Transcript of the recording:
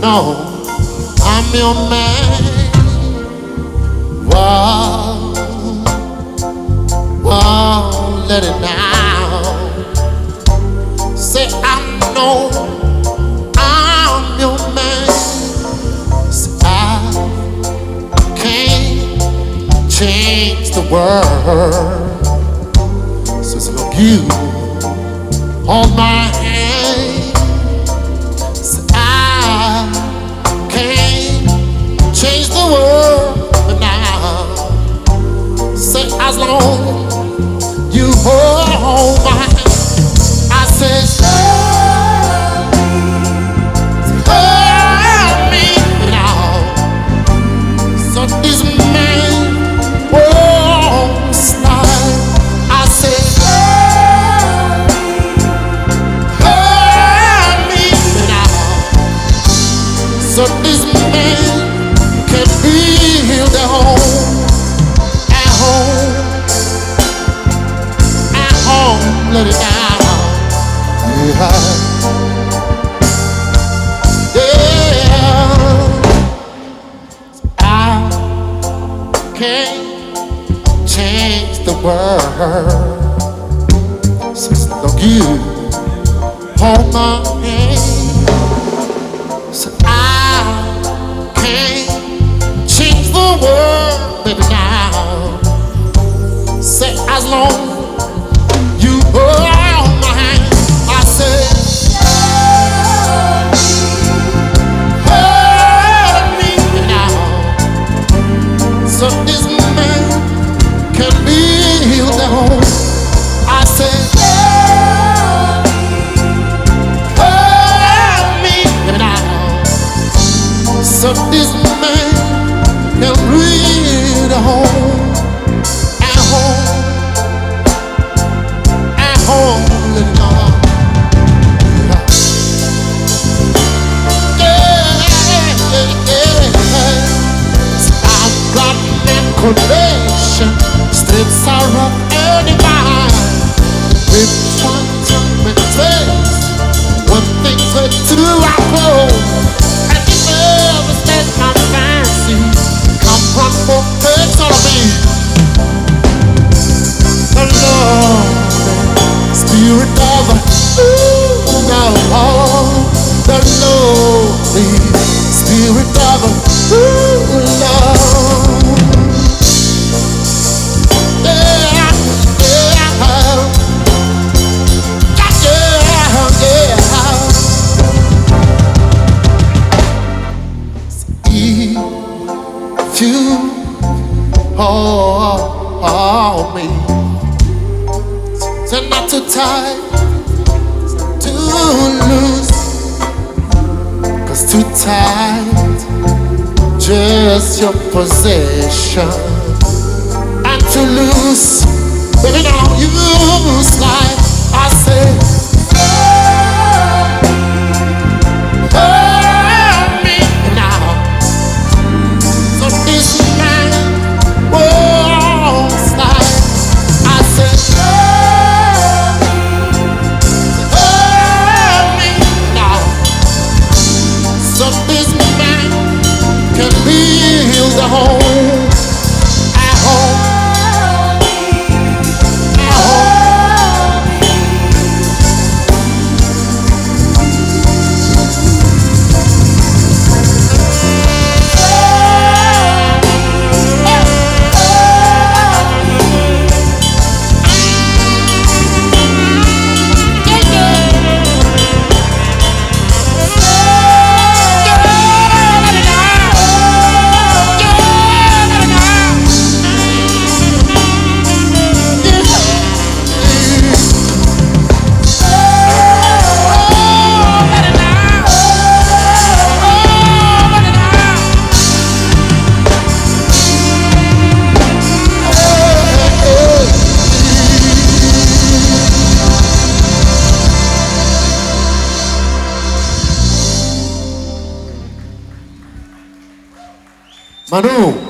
know I'm your man. Whoa, whoa, let it now. Say I know I'm your man. Say I can't change the world. So as long as you hold my hand, say I can't change the world, but now say as long you hold my hand, I say hold me now. So this man won't stop. I say hold me now. So this man can build a home, at home, at home, let it down. Yeah, yeah. I can't change the world. So as long as you hold my hand, so I can't change the world, baby, now. Say as long you hold my hand, I say hold me now. So this man can build a home. I say hold me now. So this man can build a home, at home, at home, let it go. I've got that connection, streets are rough and divine. With one time and taste, one thing to do I go. And you never stand my fancy, come run for things on me. The Lord, Spirit of no, the lonely Spirit of love. Yeah, yeah, yeah, yeah. If you hold me, so not too tight, too loose, 'cause too tight, just your possession, and too loose, baby, now you slide. I say hold me now. So this man won't slide. I say hold me now. So this man can build a home, at home, at home. Manu.